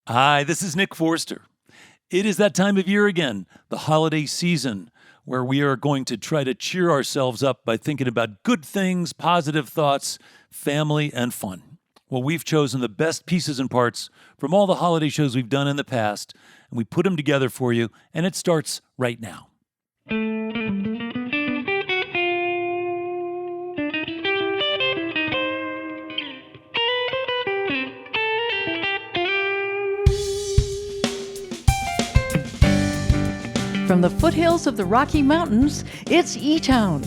Hi, this is Nick Forster. It is that time of year again, the holiday season, where we are going to try to cheer ourselves up by thinking about good things, positive thoughts, family, and fun. Well, we've chosen the best pieces and parts from all the holiday shows we've done in the past, and we put them together for you, and it starts right now. From the foothills of the Rocky Mountains, it's eTown.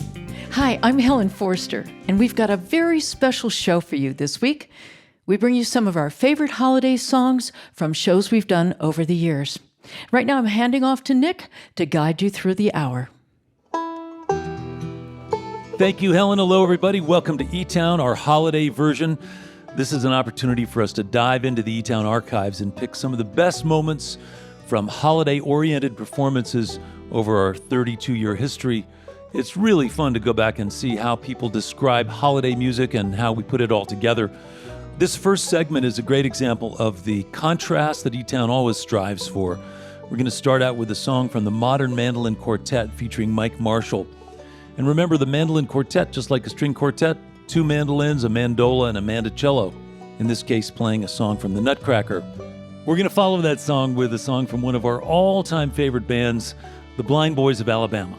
Hi, I'm Helen Forster, and we've got a very special show for you this week. We bring you some of our favorite holiday songs from shows we've done over the years. Right now, I'm handing off to Nick to guide you through the hour. Thank you, Helen. Hello, everybody. Welcome to eTown, our holiday version. This is an opportunity for us to dive into the eTown archives and pick some of the best moments from holiday-oriented performances over our 32-year history. It's really fun to go back and see how people describe holiday music and how we put it all together. This first segment is a great example of the contrast that eTown always strives for. We're going to start out with a song from the Modern Mandolin Quartet featuring Mike Marshall. And remember, the mandolin quartet, just like a string quartet, two mandolins, a mandola, and a mandocello, in this case playing a song from the Nutcracker. We're going to follow that song with a song from one of our all-time favorite bands, the Blind Boys of Alabama.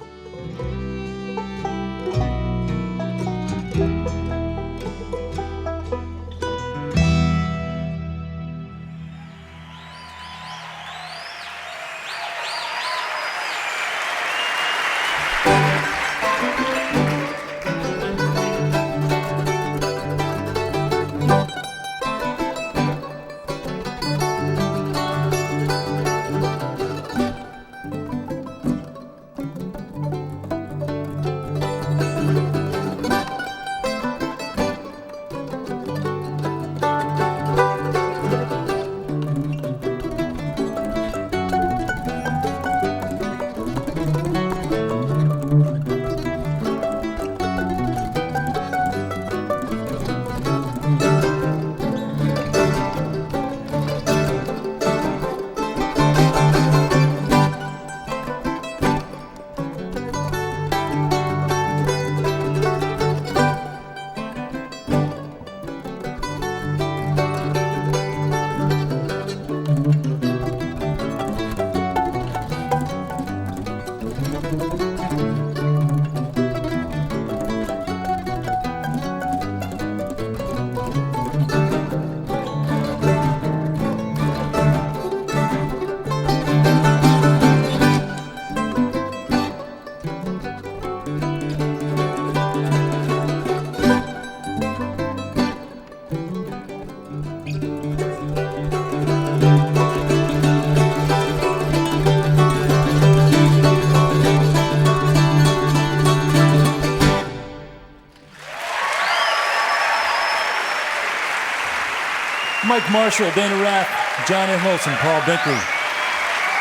Mike Marshall, Dana Rath, John Inholz, and Paul Binkley,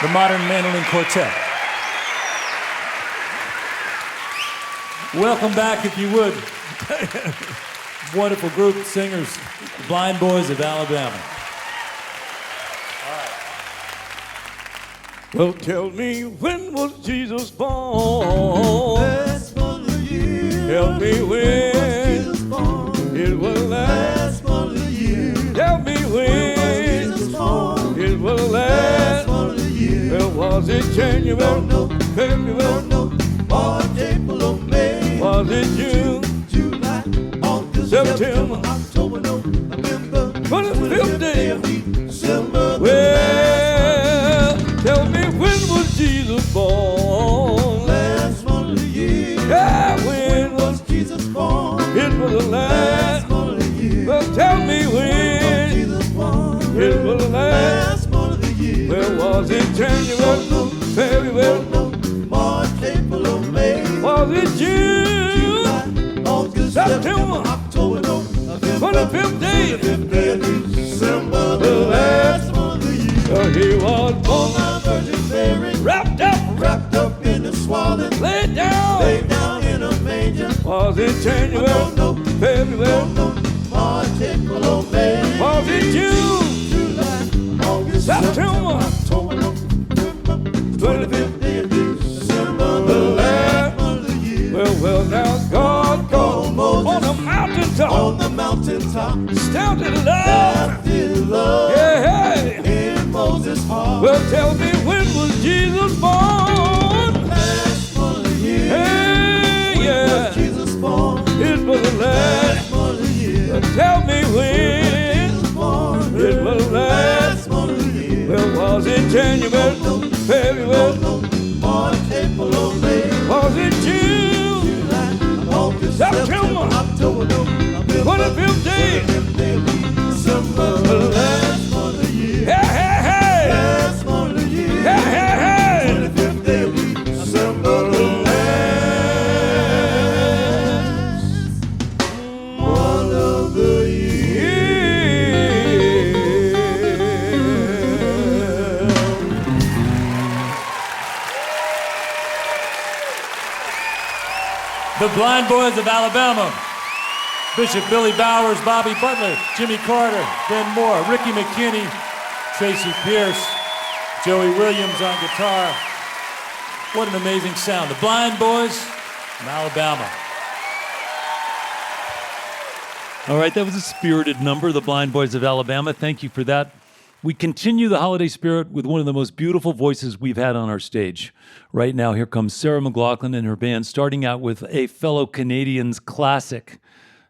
the Modern Mandolin Quartet. Welcome back, if you would. Wonderful group of singers, the Blind Boys of Alabama. All right. Well, tell me, when was Jesus born? Last month of the year. Tell me when Jesus born. it was Last month of the year. Tell me when Jesus born. it was Last month of the year. Well, was it January? Don't know. February? Don't know. March, April, or May. Was it June? July, August, September, October, November. 25th day of December. Well, tell me, when was Jesus born? Last month of the year. Yeah, when was Jesus born? it was the last. month of the year. Well, tell me when Jesus born? it was the last. month of the year. Well, was it January? February? March, April, or May. Was it June? July, August, September, October, November. 25th day. 25th day of December, the last month of the year. He was Oh, born, my Virgin Mary, wrapped up, in a swaddling, laid down. in a manger. Was it January? Don't know. February? March, April, or May. Was it June? July, August, Stamped it love. Yeah, hey. In Moses' heart. Well, tell me, when was Jesus born? Last month of the year. Hey, yeah. Was Jesus born? It was the last month of the year. Tell me when. Jesus born. It was the last month of the year. Well, was it January, February? March, April, or May. Was it June? July, August, September, October, November. 25th day. December, the last month of the year. Hey, hey, hey. Last month of the year. Hey, hey, hey. 25th day of December, the last month of the year. The Blind Boys of Alabama. Bishop Billy Bowers, Bobby Butler, Jimmy Carter, Ben Moore, Ricky McKinney, Tracy Pierce, Joey Williams on guitar. What an amazing sound. The Blind Boys from Alabama. All right, that was a spirited number, The Blind Boys of Alabama. Thank you for that. We continue the holiday spirit with one of the most beautiful voices we've had on our stage. Right now, here comes Sarah McLachlan and her band, starting out with a fellow Canadian's classic,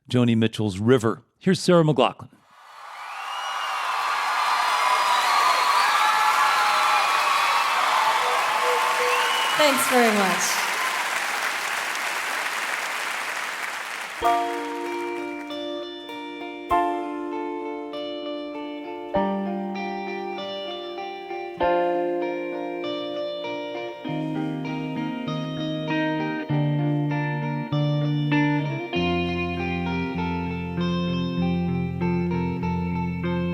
Joni Mitchell's River. Here's Sarah McLachlan. Thanks very much.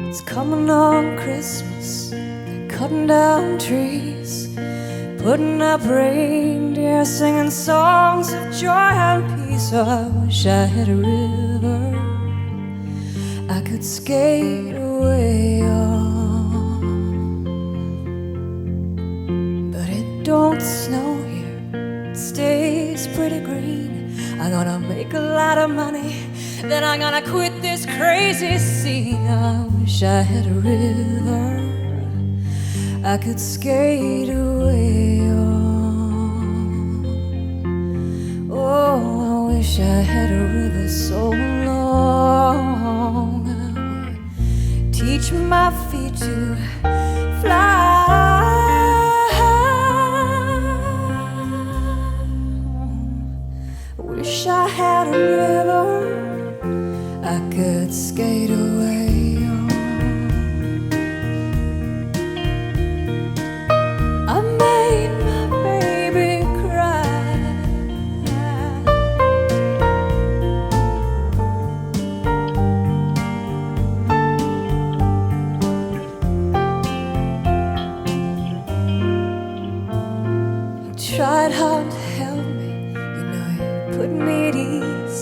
It's coming on Christmas, they're cutting down trees, putting up reindeer, singing songs of joy and peace. Oh, I wish I had a river I could skate away on. But it don't snow here, it stays pretty green. I'm gonna make a lot of money, then I'm gonna quit this crazy scene. I wish I had a river I could skate away on. Oh, I wish I had a river so long I would teach my feet to fly. I wish I had a river I could skate away on. I made my baby cry. He tried hard to help me, you know, he put me at ease.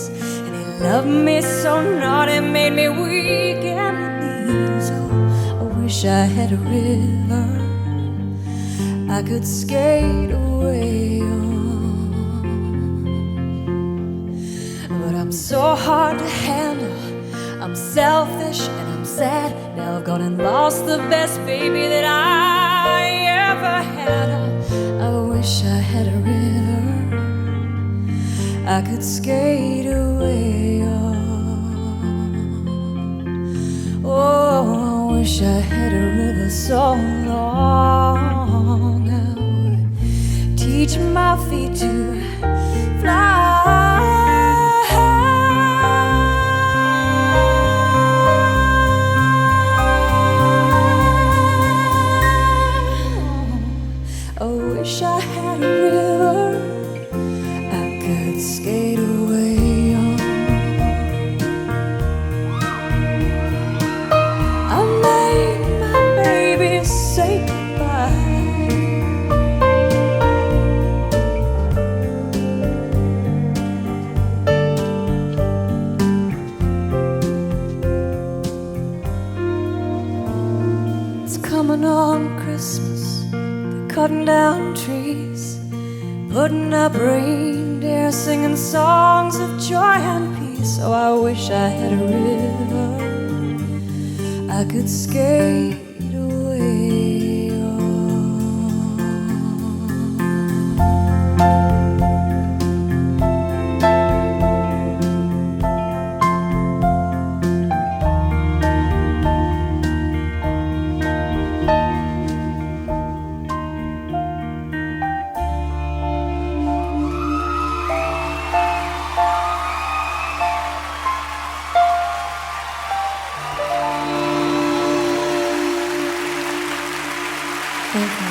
Loved me so naughty, made me weak and knees. Oh, I wish I had a river I could skate away on. But I'm so hard to handle, I'm selfish and I'm sad. Now I've gone and lost the best baby that I ever had. Oh, I wish I had a river I could skate away on. Oh, I wish I had a river so long I would teach my feet to fly. I wish I had a river I could skate away on. I made my baby say goodbye. It's coming on Christmas, they're cutting down trees, putting up reindeer, singing songs of joy and peace. Oh, I wish I had a river I could skate away on. Thank you.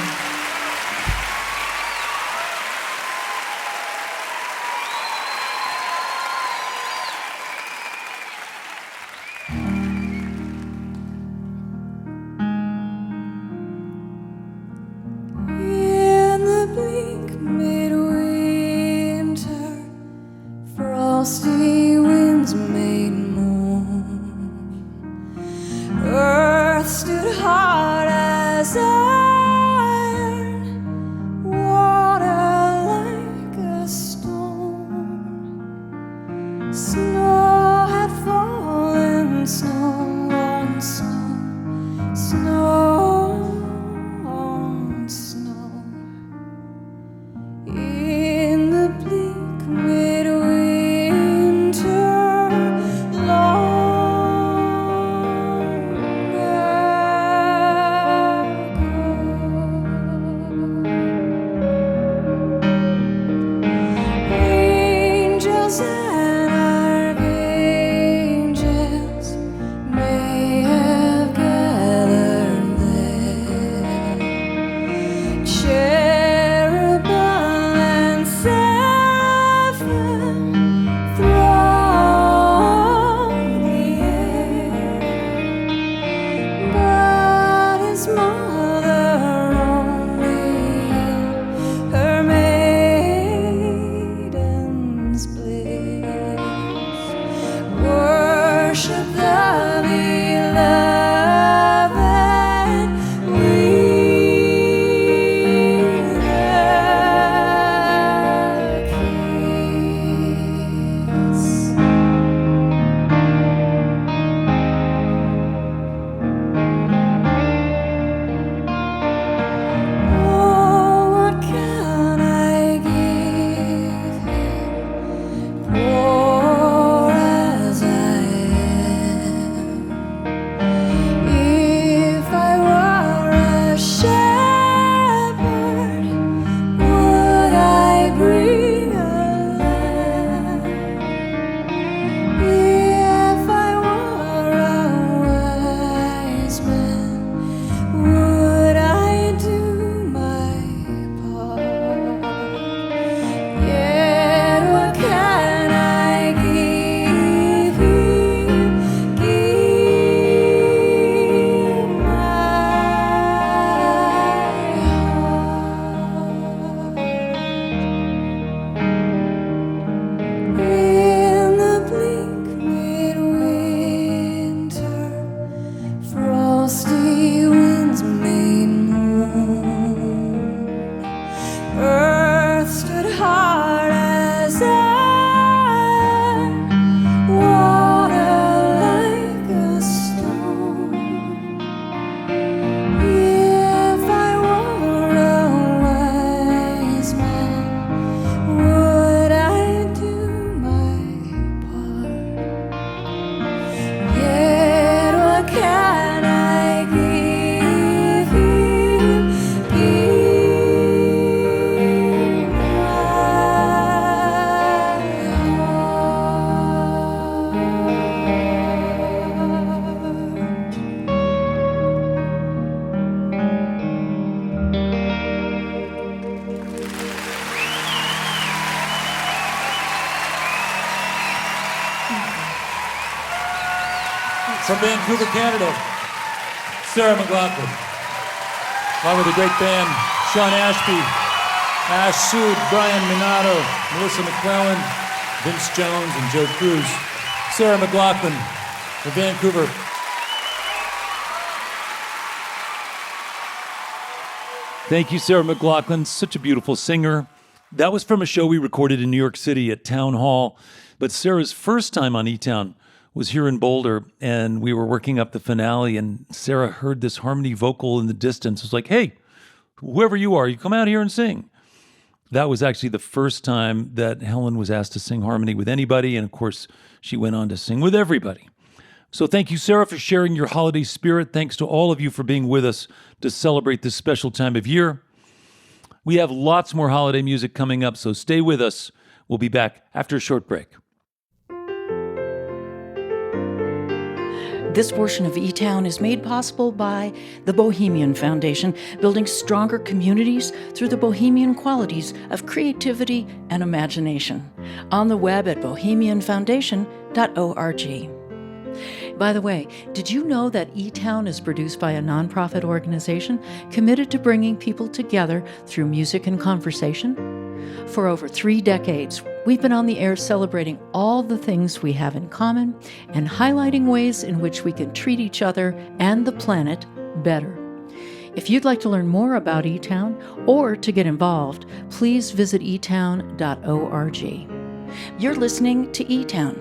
In the bleak midwinter, frosty winds made moan. Earth stood hard as iron, water like a stone. Snow had fallen, snow on snow, snow on snow. In the bleak midwinter, long ago, angels and archangels may have gathered there. Cherubim and seraphim throng the air, but his mother only in her maiden's bliss worship the beloved with a kiss. Oh, what can I give him, poor as I am? If I were a shepherd, would I bring a lamb? If I were a wise man, would I do my part? Yet what can I give him? Give my heart. In the bleak midwinter, frosty winds made moan. Earth stood hard as iron, water like a stone. If I were a wise man, would I do my part? Yet what can I give him? Give my heart. From Vancouver, Canada, Sarah McLachlan. Along with a great band, Sean Ashby, Ash Sood, Brian Minato, Melissa McLachlan, Vince Jones, and Joe Cruz. Sarah McLachlan from Vancouver. Thank you, Sarah McLachlan. Such a beautiful singer. That was from a show we recorded in New York City at Town Hall. But Sarah's first time on eTown was here in Boulder, and we were working up the finale, and Sarah heard this harmony vocal in the distance. It was like, hey, whoever you are, you come out here and sing. That was actually the first time that Helen was asked to sing harmony with anybody, and of course, she went on to sing with everybody. So thank you, Sarah, for sharing your holiday spirit. Thanks to all of you for being with us to celebrate this special time of year. We have lots more holiday music coming up, so stay with us. We'll be back after a short break. This portion of eTown is made possible by the Bohemian Foundation, building stronger communities through the bohemian qualities of creativity and imagination. On the web at bohemianfoundation.org. By the way, did you know that eTown is produced by a nonprofit organization committed to bringing people together through music and conversation? For over 3 decades, we've been on the air celebrating all the things we have in common and highlighting ways in which we can treat each other and the planet better. If you'd like to learn more about eTown or to get involved, please visit etown.org. You're listening to eTown.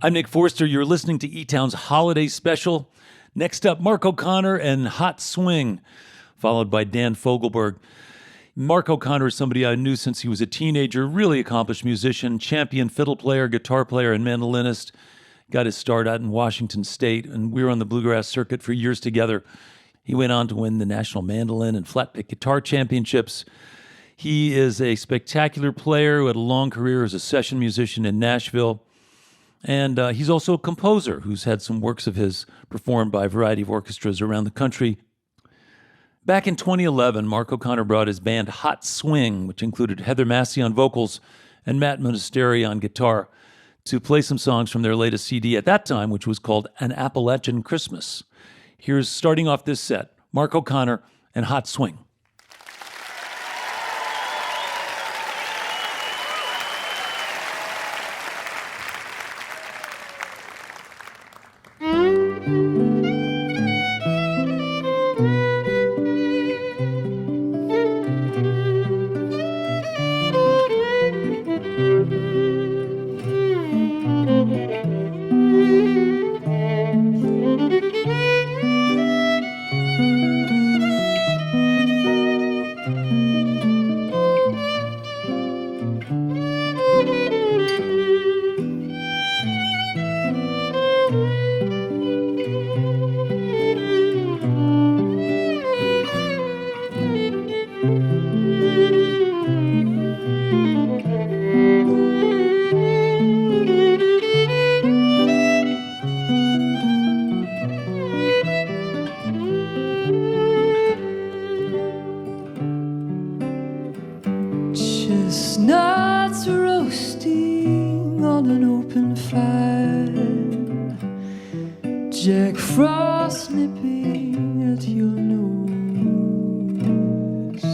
I'm Nick Forster. You're listening to eTown's Holiday Special. Next up, Mark O'Connor and Hot Swing, followed by Dan Fogelberg. Mark O'Connor is somebody I knew since he was a teenager, really accomplished musician, champion fiddle player, guitar player, and mandolinist. Got his start out in Washington State, and we were on the bluegrass circuit for years together. He went on to win the National Mandolin and Flat-Pick Guitar Championships. He is a spectacular player who had a long career as a session musician in Nashville. And he's also a composer who's had some works of his performed by a variety of orchestras around the country. Back in 2011, Mark O'Connor brought his band Hot Swing, which included Heather Massey on vocals and Matt Monasteri on guitar, to play some songs from their latest CD at that time, which was called An Appalachian Christmas. Here's, starting off this set, Mark O'Connor and Hot Swing. Chestnuts roasting on an open fire, Jack Frost nipping at your nose,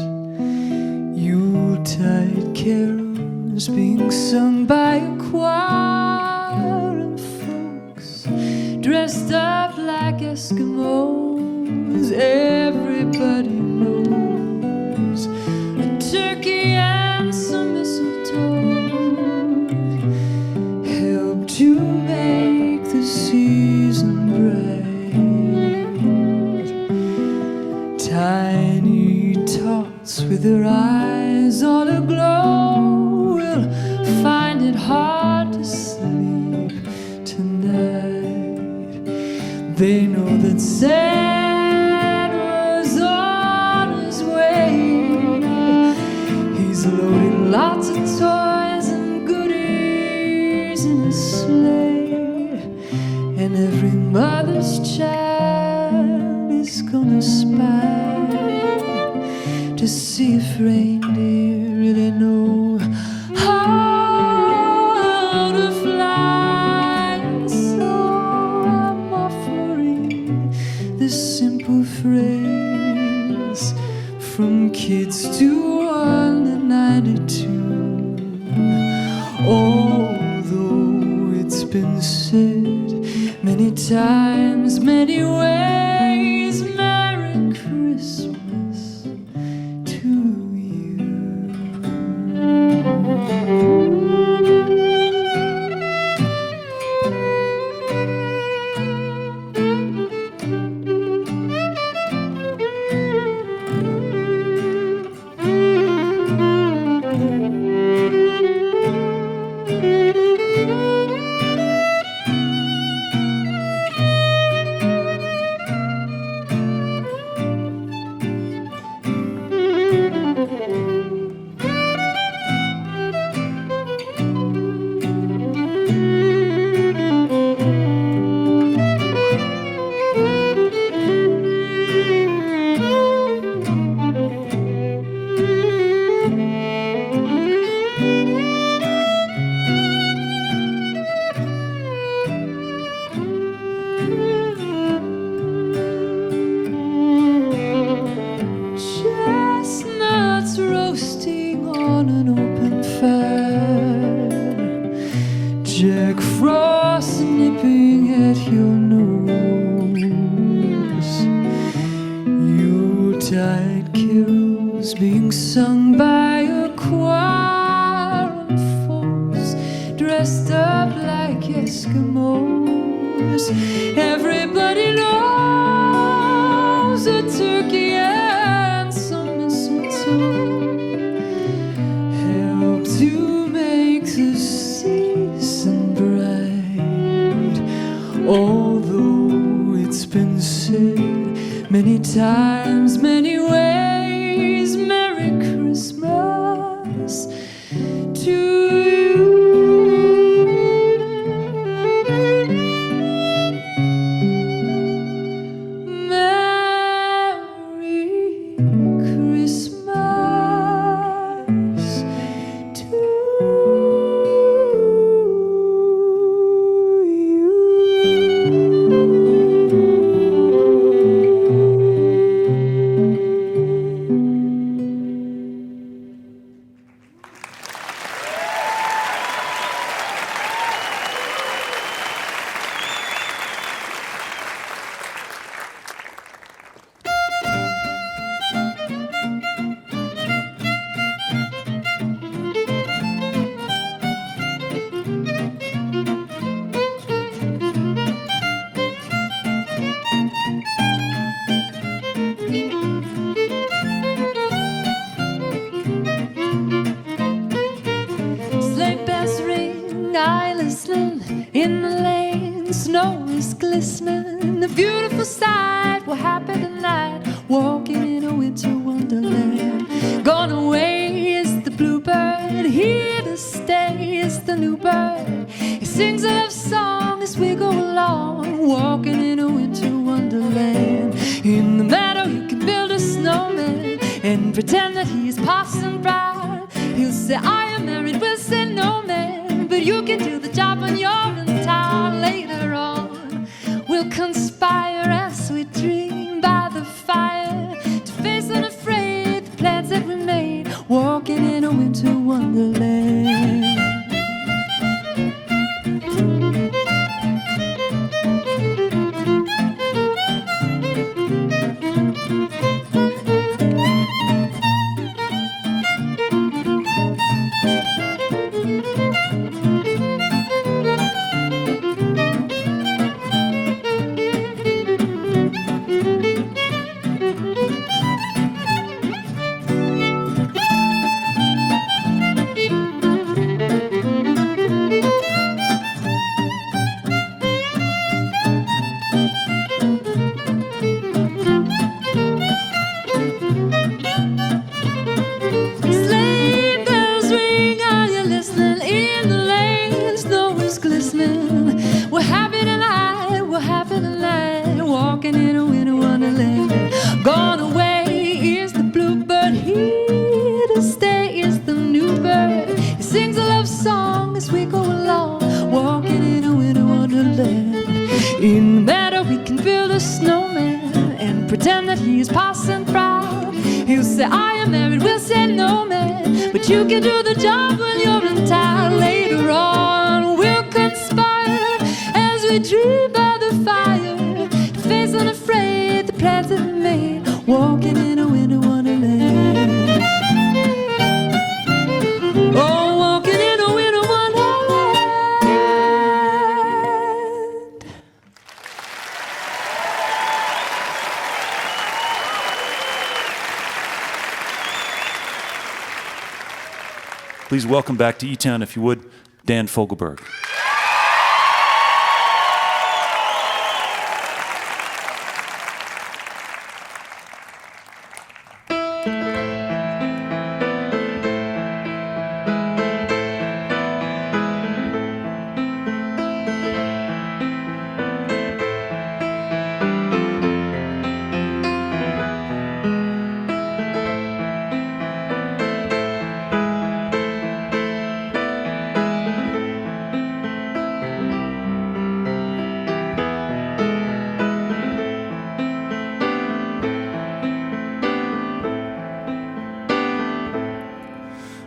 Yuletide carols being sung by a choir, and folks dressed up like Eskimos. Everybody knows a turkey and some mistletoe help to make the season bright. Tiny tots with their eyes on a glow will find it hard to sleep tonight. They know that Santa's on his way. He's loaded lots of toys and goodies in his sleigh, and every mother's child is gonna spy kids to 192. Although it's been said many times, many ways, Merry Christmas to you. Chestnuts roasting on an open fire, Jack Frost nipping at your nose, Yuletide carols being sung by a choir of folks dressed up like Eskimos. Everybody knows a turkey and some mistletoe help to make the season bright. Although it's been said many times, many ways, Merry Christmas to you. In the lane, snow is glistening, a beautiful sight. We're happy tonight, walking in a winter wonderland. Gone away is the bluebird, here to stay is the new bird. He sings a love song as we go along, walking in a winter wonderland. In the meadow you can build a snowman and pretend that he is Parson Brown. He'll say I am married, we'll say no man, but you can do the job when you're in town. Later on we'll conspire as we dream by the fire to face unafraid the plans that we made, walking in a winter wonderland. Gone away is the bluebird, here to stay is the new bird. He sings a love song as we go along, walking in a winter wonderland. In the meadow we can build a snowman and pretend that he's Parson Brown. He'll say I am married, we'll say no man. But you can do the job when you're in town. Later on, we'll conspire as we dream by the fire, to face unafraid the plans that we made, walking in a winter wonderland. Oh, walking in a winter wonderland. Please welcome back to eTown, if you would, Dan Fogelberg.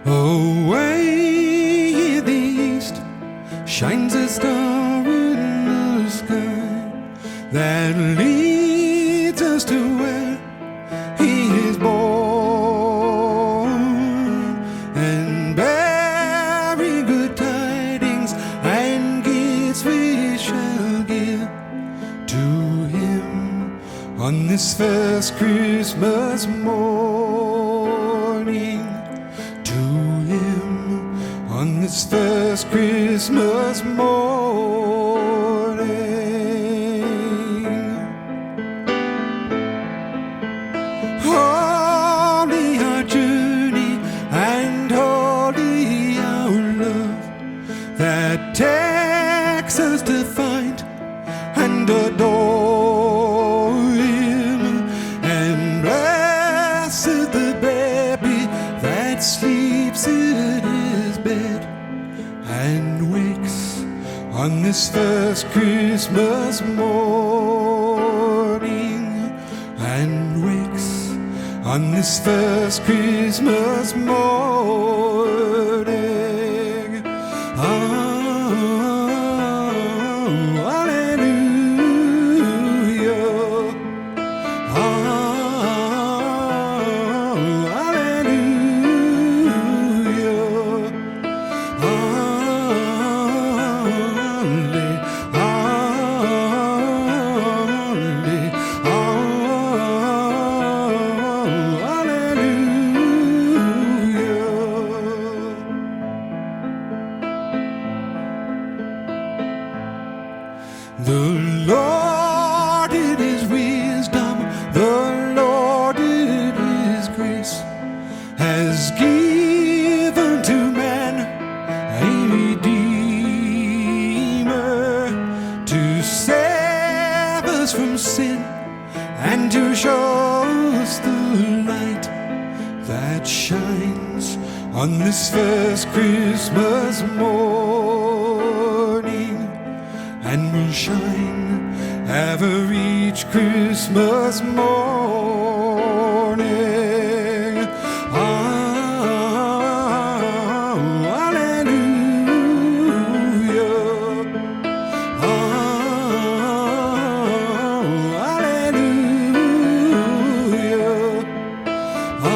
Away in the east shines a star in the sky that leads us to where he is born, and bearing good tidings and gifts we shall give to him on this first Christmas morning. On this first Christmas morning, holy our journey and holy our love that takes us to find and adore him, and blessed the baby that sleeps in his bed and wakes on this first Christmas morning, and wakes on this first Christmas morning. Oh, hallelujah. Oh, the Lord in his wisdom, the Lord in his grace, has given to man a Redeemer to save us from sin and to show us the light that shines on this first Christmas morning, and will shine ever each Christmas morning. Oh, hallelujah. Oh, hallelujah. Oh,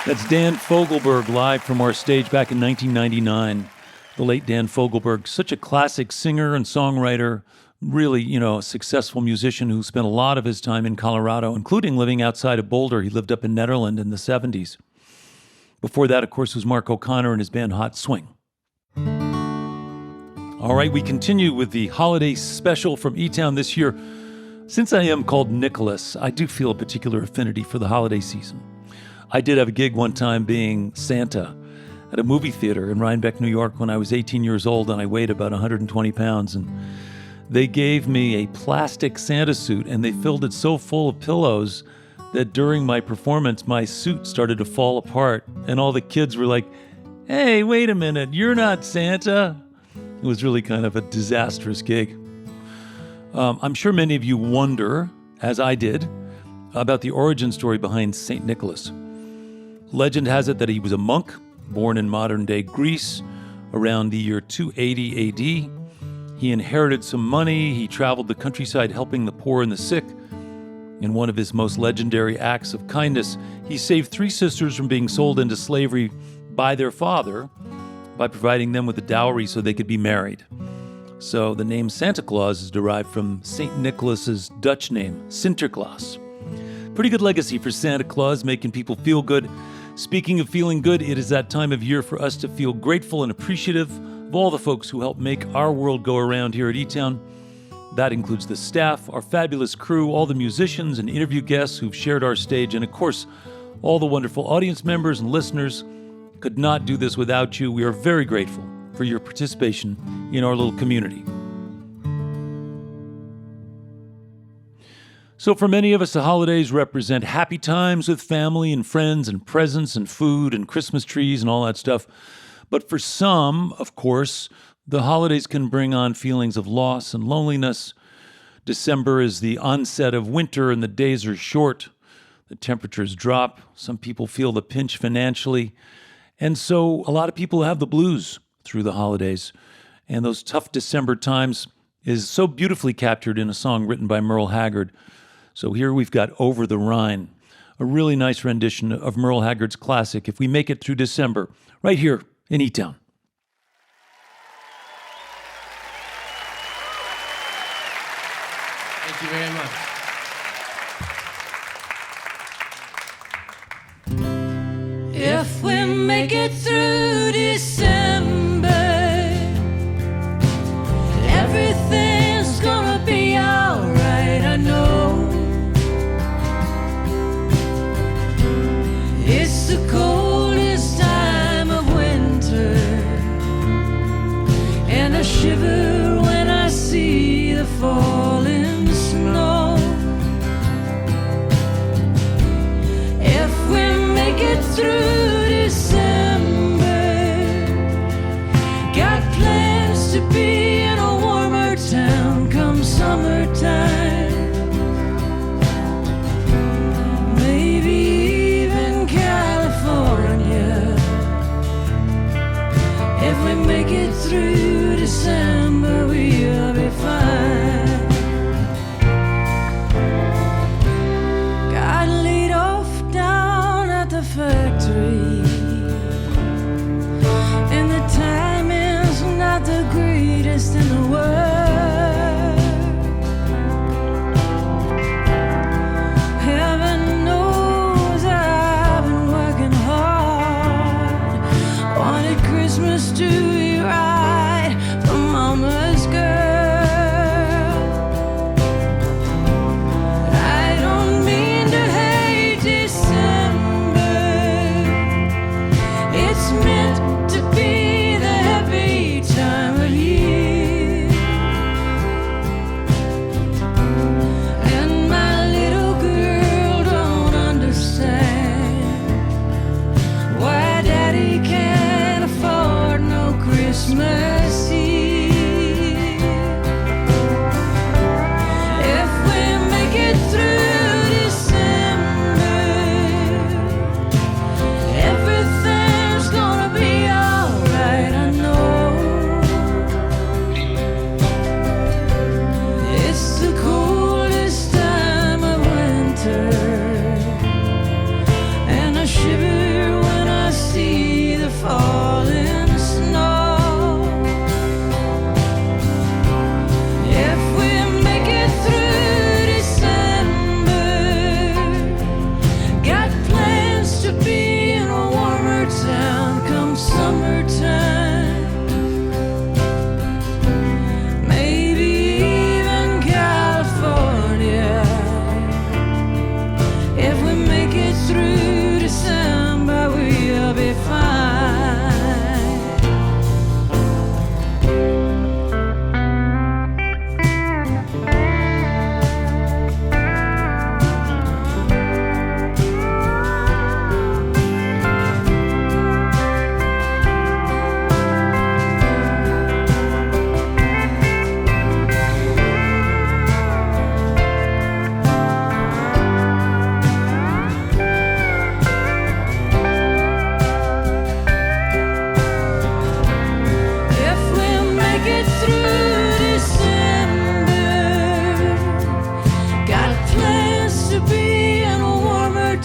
That's Dan Fogelberg live from our stage back in 1999. The late Dan Fogelberg, such a classic singer and songwriter, really, a successful musician who spent a lot of his time in Colorado, including living outside of Boulder. He lived up in Nederland in the 70s. Before that, of course, was Mark O'Connor and his band Hot Swing. All right, we continue with the holiday special from eTown this year. Since I am called Nicholas, I do feel a particular affinity for the holiday season. I did have a gig one time being Santa, at a movie theater in Rhinebeck, New York when I was 18 years old and I weighed about 120 pounds. And they gave me a plastic Santa suit and they filled it so full of pillows that during my performance, my suit started to fall apart. And all the kids were like, "Hey, wait a minute, you're not Santa." It was really kind of a disastrous gig. I'm sure many of you wonder, as I did, about the origin story behind St. Nicholas. Legend has it that he was a monk, born in modern-day Greece around the year 280 AD. He inherited some money. He traveled the countryside helping the poor and the sick. In one of his most legendary acts of kindness, he saved 3 sisters from being sold into slavery by their father by providing them with a dowry so they could be married. So the name Santa Claus is derived from St. Nicholas's Dutch name, Sinterklaas. Pretty good legacy for Santa Claus, making people feel good. Speaking of feeling good, it is that time of year for us to feel grateful and appreciative of all the folks who help make our world go around here at eTown. That includes the staff, our fabulous crew, all the musicians and interview guests who've shared our stage, and of course, all the wonderful audience members and listeners. Could not do this without you. We are very grateful for your participation in our little community. So for many of us, the holidays represent happy times with family and friends and presents and food and Christmas trees and all that stuff. But for some, of course, the holidays can bring on feelings of loss and loneliness. December is the onset of winter and the days are short. The temperatures drop. Some people feel the pinch financially. And so a lot of people have the blues through the holidays. And those tough December times is so beautifully captured in a song written by Merle Haggard. So here we've got Over the Rhine, a really nice rendition of Merle Haggard's classic, If We Make It Through December, right here in eTown. Thank you very much. If we make it through December, everything's gonna be alright, I know. It's the coldest time of winter, and I shiver when I see the falling snow. If we make it through December,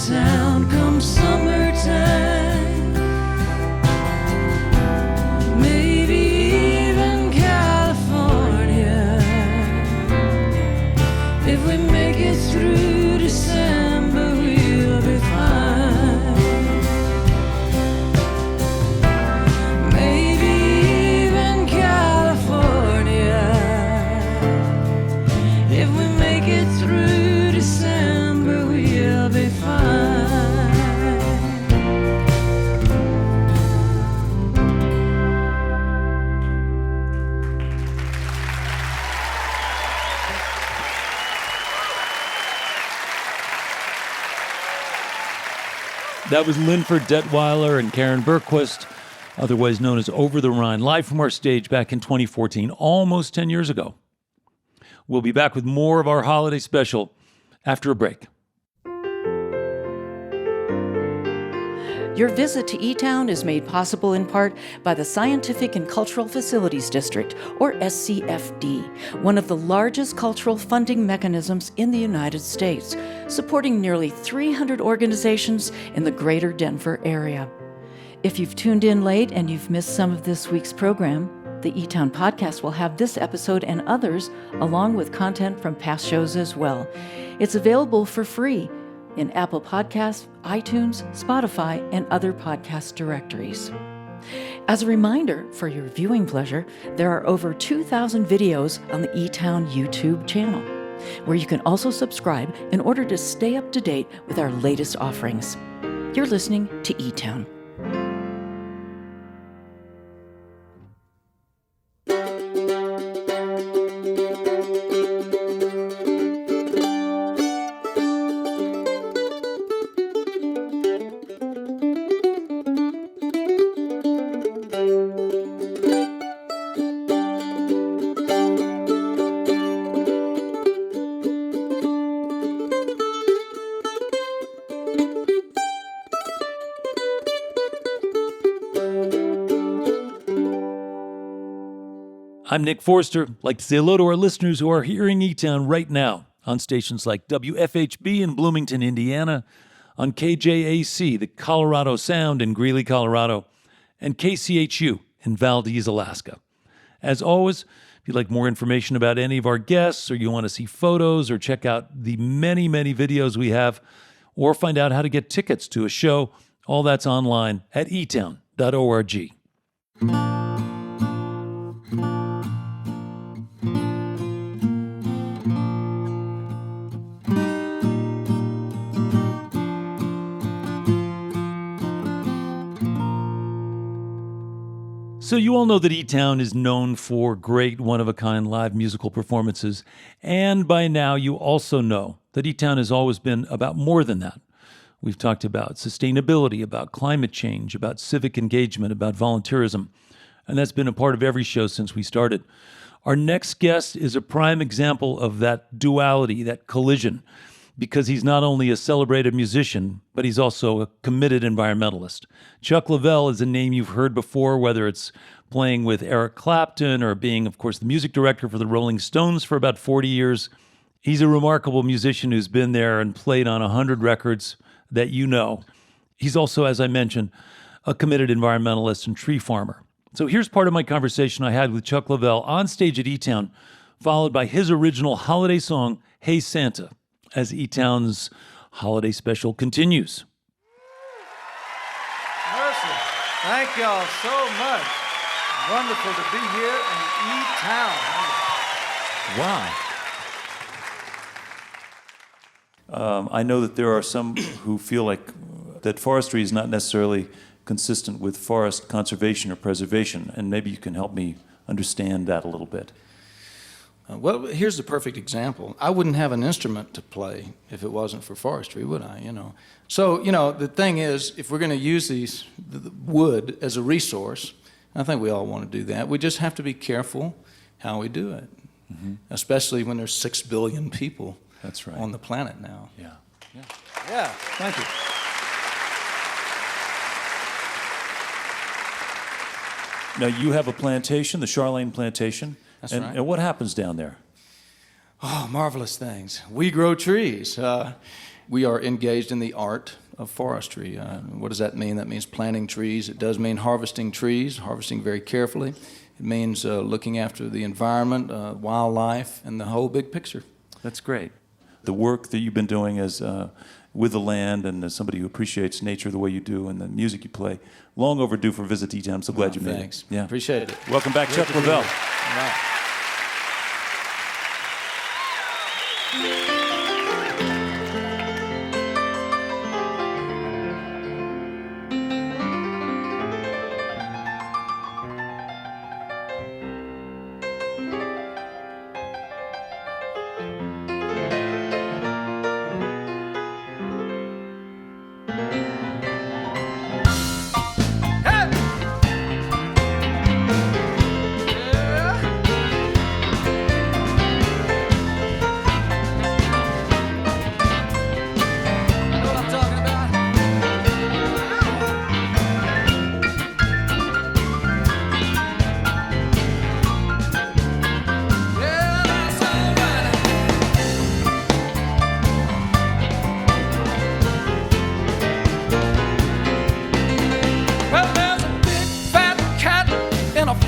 town come summertime. Maybe even California. If we make it through December, we'll be fine. Maybe even California. If we make it through December, we'll be fine. That was Linford Detweiler and Karen Bergquist, otherwise known as Over the Rhine, live from our stage back in 2014, almost 10 years ago. We'll be back with more of our holiday special after a break. Your visit to eTown is made possible in part by the Scientific and Cultural Facilities District, or SCFD, one of the largest cultural funding mechanisms in the United States, supporting nearly 300 organizations in the greater Denver area. If you've tuned in late and you've missed some of this week's program, the eTown podcast will have this episode and others, along with content from past shows as well. It's available for free in Apple Podcasts, iTunes, Spotify, and other podcast directories. As a reminder, for your viewing pleasure, there are over 2,000 videos on the eTown YouTube channel, where you can also subscribe in order to stay up to date with our latest offerings. You're listening to eTown. I'm Nick Forster. I'd like to say hello to our listeners who are hearing eTown right now on stations like WFHB in Bloomington, Indiana, on KJAC, the Colorado Sound in Greeley, Colorado, and KCHU in Valdez, Alaska. As always, if you'd like more information about any of our guests, or you want to see photos or check out the many, many videos we have, or find out how to get tickets to a show, all that's online at etown.org. So you all know that eTown is known for great one-of-a-kind live musical performances, and by now you also know that eTown has always been about more than that. We've talked about sustainability, about climate change, about civic engagement, about volunteerism, and that's been a part of every show since we started. Our next guest is a prime example of that duality, that collision, because he's not only a celebrated musician, but he's also a committed environmentalist. Chuck Leavell is a name you've heard before, whether it's playing with Eric Clapton or being, of course, the music director for the Rolling Stones for about 40 years. He's a remarkable musician who's been there and played on 100 records that you know. He's also, as I mentioned, a committed environmentalist and tree farmer. So here's part of my conversation I had with Chuck Leavell on stage at eTown, followed by his original holiday song, Hey Santa, as eTown's holiday special continues. Mercy. Thank y'all so much. Wonderful to be here in eTown. Wow. I know that there are some who feel like that forestry is not necessarily consistent with forest conservation or preservation, and maybe you can help me understand that a little bit. Well, here's the perfect example. I wouldn't have an instrument to play if it wasn't for forestry, would I? So, the thing is, if we're going to use the wood as a resource, I think we all want to do that. We just have to be careful how we do it, especially when there's 6 billion people That's right. on the planet now. Yeah. Thank you. Now, you have a plantation, the Charlene Plantation. That's and, right. And what happens down there? Oh, marvelous things. We grow trees. we are engaged in the art of forestry. What does that mean? That means planting trees. It does mean harvesting trees, harvesting very carefully. It means looking after the environment, wildlife, and the whole big picture. That's great. The work that you've been doing as with the land and as somebody who appreciates nature the way you do and the music you play, long overdue for Visit to eTown. I'm so glad you made Thanks. it. Yeah. Appreciate it. Welcome back, Chuck Lavelle. All right.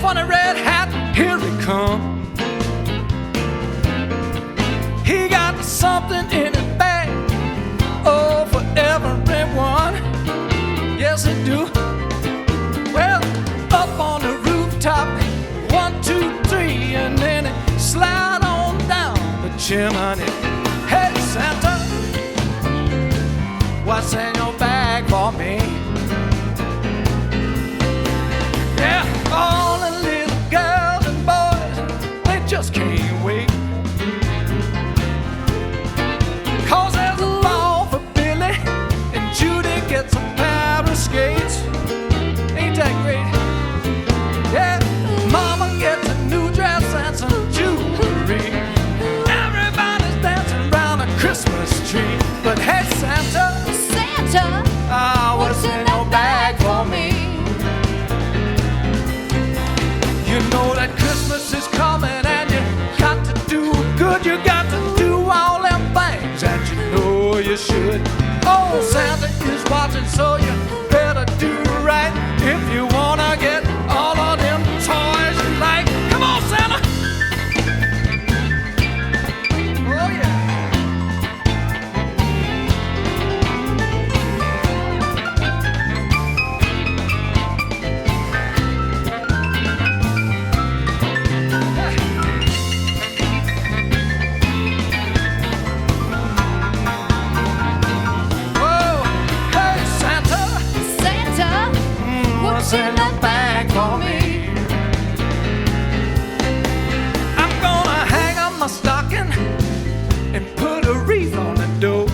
Funny red hat, here he comes. He got something in his bag, oh, for everyone. Yes, he do. Well, up on the rooftop, 1, 2, 3, and then he slide on down the chimney. Hey, Santa, what's in your bag for me? Yeah, all the little girls and boys, they just can't wait. 'Cause there's a ball for Billy, and Judy gets a pair of skates. Ain't that great? Yeah, Mama gets a new dress and some jewelry. Everybody's dancing around a Christmas tree. But hey, Santa, Santa, what's in your bag for me? You know that Christmas is coming and you got to do good. You got to do all them things that you know you should. Oh, Santa is watching, so you better do right if you wanna get all of them toys you like. Come on, Santa! Oh, yeah. Whoa, hey, Santa, Santa, what's in the bag for me? I'm gonna hang up my stocking and put a wreath on the door.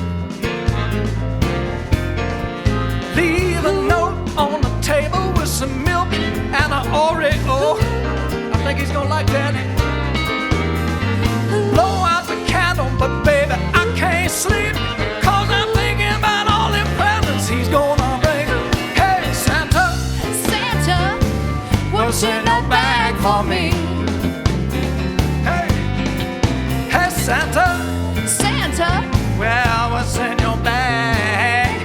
Leave a note on the table with some milk and an Oreo. I think he's gonna like that. Blow out the candle, but baby, I can't sleep, 'cause I'm thinking about all the presents he's gonna bring. Hey, Santa, Santa, what's in your bag for me? Hey, hey, Santa, Santa, well, what's in your bag?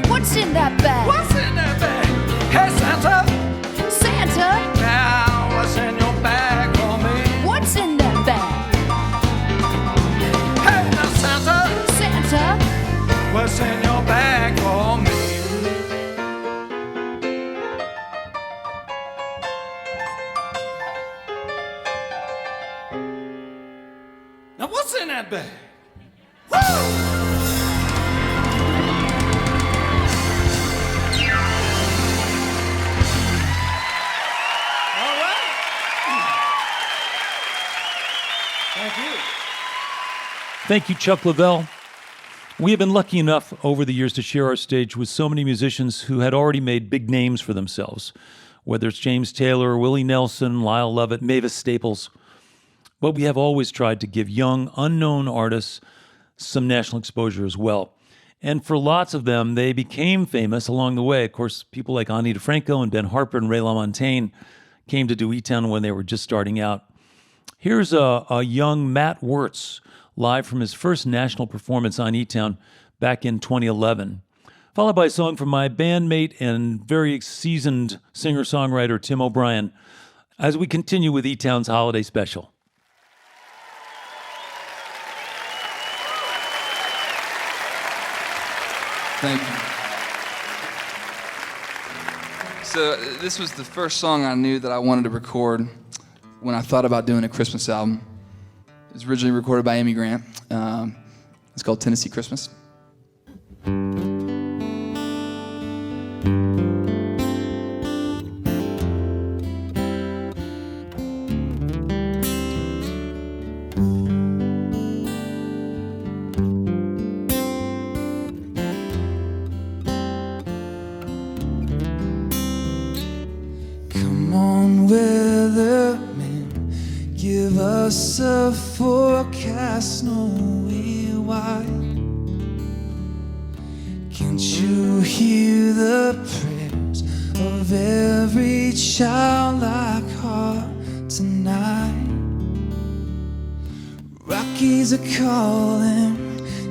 what's in that bag? What's in that bag? Hey, Santa, Santa, well, what's in your bag for me? what's in that bag? Hey, now, Santa, Santa, what's in your bag for me? Now, what's in that bag? All right. Thank you. Thank you, Chuck Lavelle. We have been lucky enough over the years to share our stage with so many musicians who had already made big names for themselves, whether it's James Taylor, Willie Nelson, Lyle Lovett, Mavis Staples. But we have always tried to give young, unknown artists some national exposure as well. And for lots of them, they became famous along the way. Of course, people like Ani DeFranco and Ben Harper and Ray LaMontagne came to do eTown when they were just starting out. Here's a young Matt Wirtz, live from his first national performance on eTown back in 2011, followed by a song from my bandmate and very seasoned singer-songwriter Tim O'Brien as we continue with eTown's holiday special. Thank you. So this was the first song I knew that I wanted to record when I thought about doing a Christmas album. It was originally recorded by Amy Grant. It's called Tennessee Christmas. Come on, weatherman, give us a forecast, snowy white. Can't you hear the prayers of every childlike heart tonight? Rockies are calling,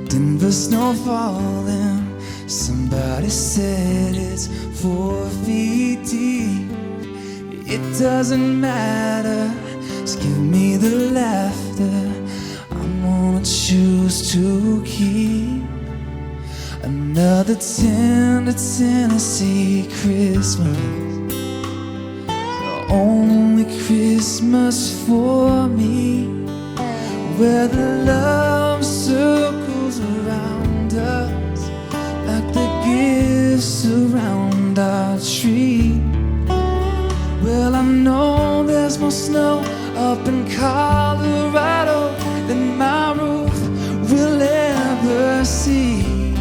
Denver snow falling. Somebody said it's 4 feet deep. It doesn't matter, just give me the laughter. I'm gonna choose to keep another tender Tennessee Christmas, the only Christmas for me, where the love circles around us like the gifts around our tree. Well, I know there's more snow up in Colorado than my roof will ever see.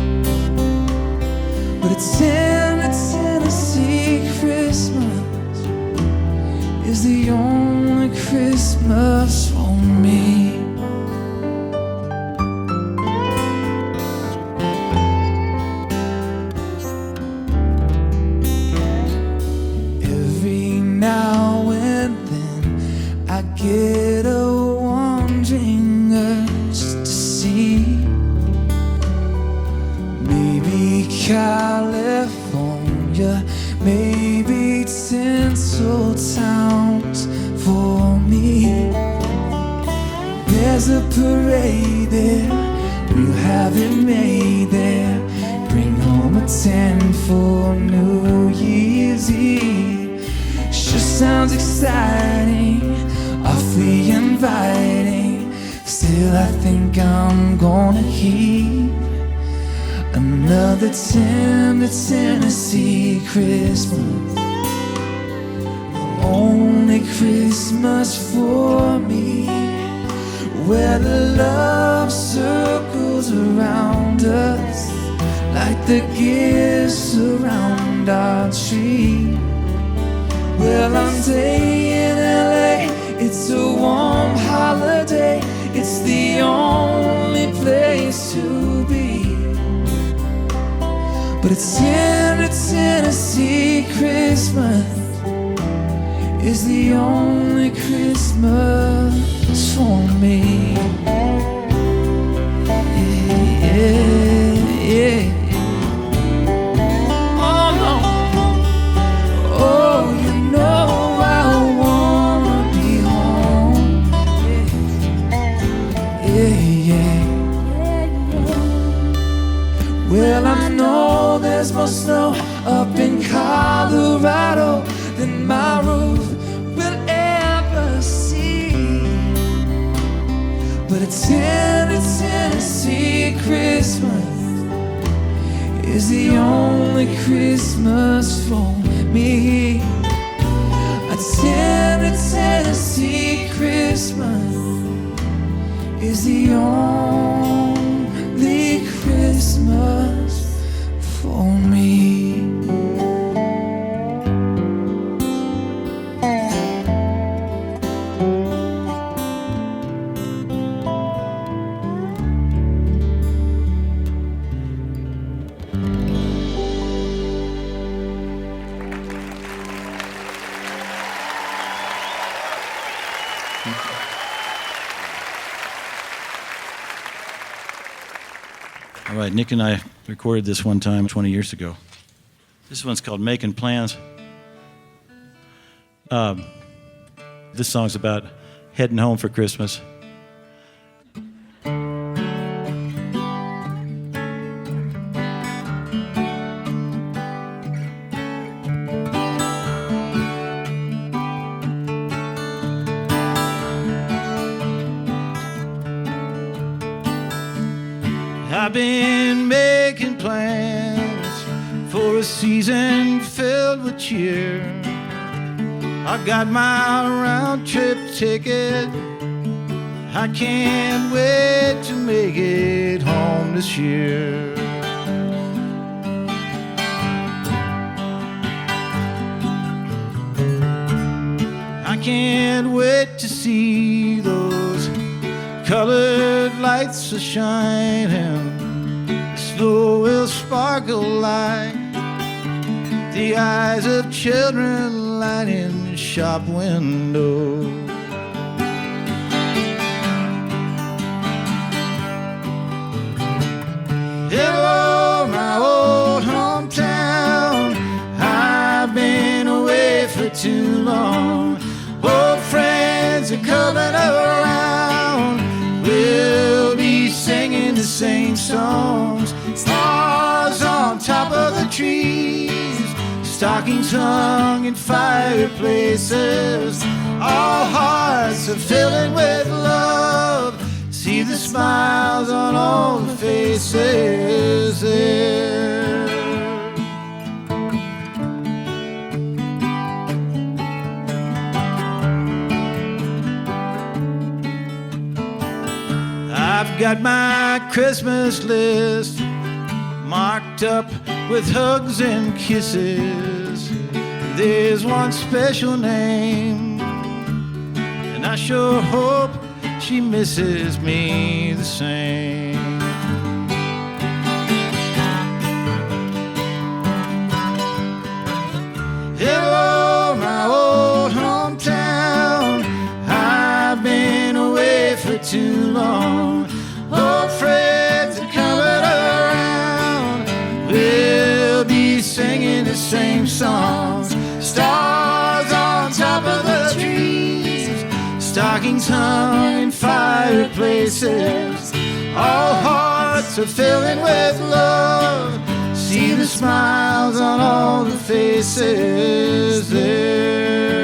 But a Tennessee Christmas is the only Christmas for me. Now and then I get a wandering urge to see maybe California, maybe tinsel towns for me. There's a parade there, we'll have it made there. Bring home a 10 for New Year's Eve. Sure sounds exciting, awfully inviting. Still I think I'm gonna keep another tender Tennessee Christmas, the only Christmas for me, where the love circles around us like the gifts around our tree. Well, I'm staying in LA, it's a warm holiday, it's the only place to be. But a tender Tennessee Christmas is the only Christmas for me. Yeah, yeah. Oh no. Oh, you know I wanna be home. Yeah, yeah. Well, I know there's more snow up in Colorado than my roof will ever see. But a tender Tennessee Christmas is the only Christmas for me. A tender Tennessee Christmas is the only Christmas for me. Nick and I recorded this one time 20 years ago. This one's called Making Plans. This song's about heading home for Christmas. I've been making plans for a season filled with cheer. I got my round trip ticket. I can't wait to make it home this year. I can't wait to see those colored lights are shining. The snow will sparkle like the eyes of children lighting shop windows. Hello, my old hometown. I've been away for too long. Old friends are coming around. We'll be singing the same songs. Stars on top of the trees, stockings hung in fireplaces. All hearts are filling with love. See the smiles on all the faces there. I've got my Christmas list marked up with hugs and kisses. There's one special name, and I sure hope she misses me the same. Hello, my old hometown. I've been away for too long. Old friends are coming around. We'll be singing the same songs. Stars on top of the trees, stockings hung in fireplaces. All hearts are filling with love. See the smiles on all the faces there.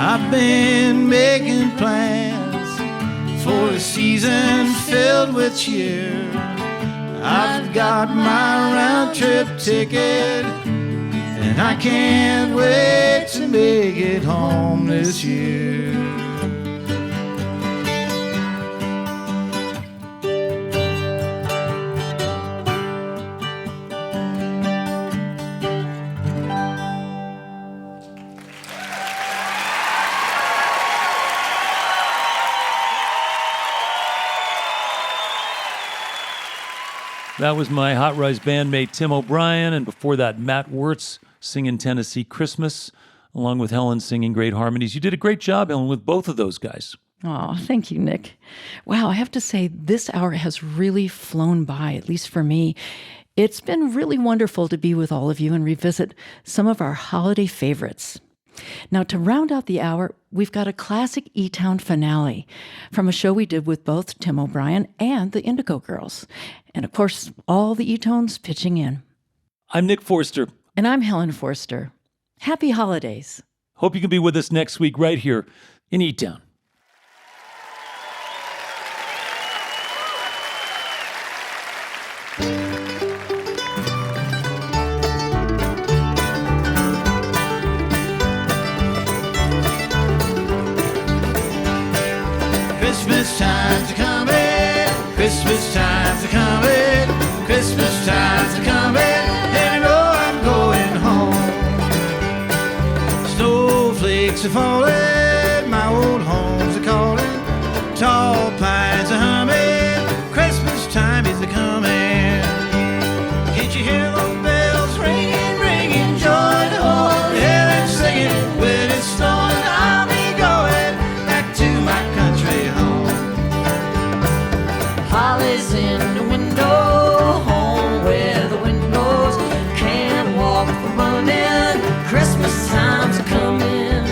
I've been making plans for a season filled with cheer. I've got my round trip ticket, and I can't wait to make it home this year. That was my Hot Rise bandmate Tim O'Brien, and before that, Matt Wirtz singing Tennessee Christmas, along with Helen singing great harmonies. You did a great job, Helen, with both of those guys. Oh, thank you, Nick. Wow, I have to say, this hour has really flown by, at least for me. It's been really wonderful to be with all of you and revisit some of our holiday favorites. Now, to round out the hour, we've got a classic eTown finale from a show we did with both Tim O'Brien and the Indigo Girls. And of course, all the E-Tones pitching in. I'm Nick Forster. And I'm Helen Forster. Happy holidays. Hope you can be with us next week right here in eTown. Christmas time's a coming, Christmas time's a coming, Christmas time's a coming, and I know I'm going home. Snowflakes are falling, my old home's a calling, tall pines are humming, Christmas time is a coming. Can't you hear those bells ringing, ringing, joy to all, hear them singing, when it's snowing I'll be going back to my country home. Holly's in the window, home where the windows can't walk for running. Christmas time's a coming.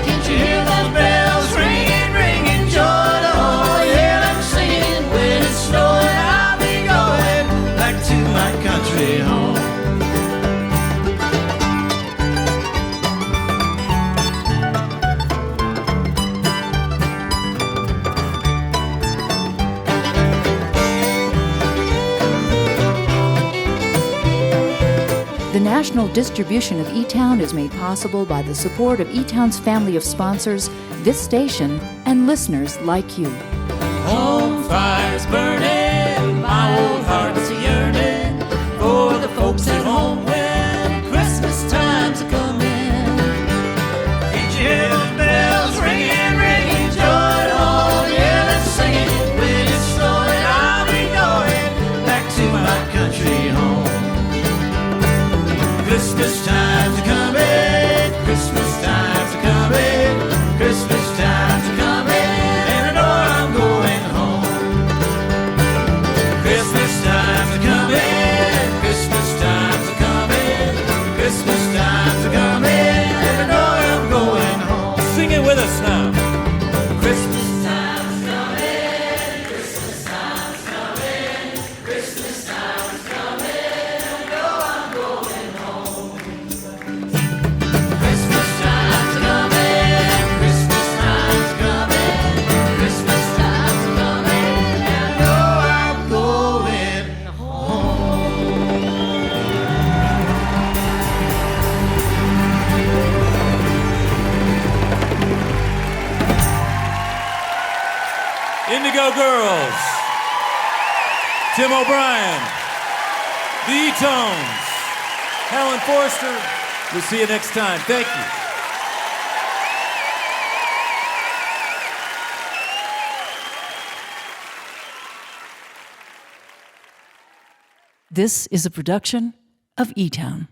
Can't you hear those bells ringing, ringing, joy to all, hear them singing, when it's snowing I'll be going back to my country home. The national distribution of eTown is made possible by the support of eTown's family of sponsors, this station, and listeners like you. Home fire's burning, my old heart's a yearning for the folks at home when Christmas time's a coming. Can't you hear those bells ringing, ringing, joy to all, hear them singing, when it's snowing I'll be going back to my country home. Christmas time's a coming, Christmas time's a coming, Christmas time's a coming, and I know I'm going home. Christmas time's a coming, Christmas time's a coming, Christmas time's a coming, and I know I'm going home. Sing it with us now. Christmas time's coming, Christmas time's coming, Christmas time's coming, and I know I'm going home. Christmas time's coming, Christmas time's coming, Christmas time's coming, and I know I'm going home. Indigo Girls, Tim O'Brien, the eTones, Helen Forster. We'll see you next time. Thank you. This is a production of eTown.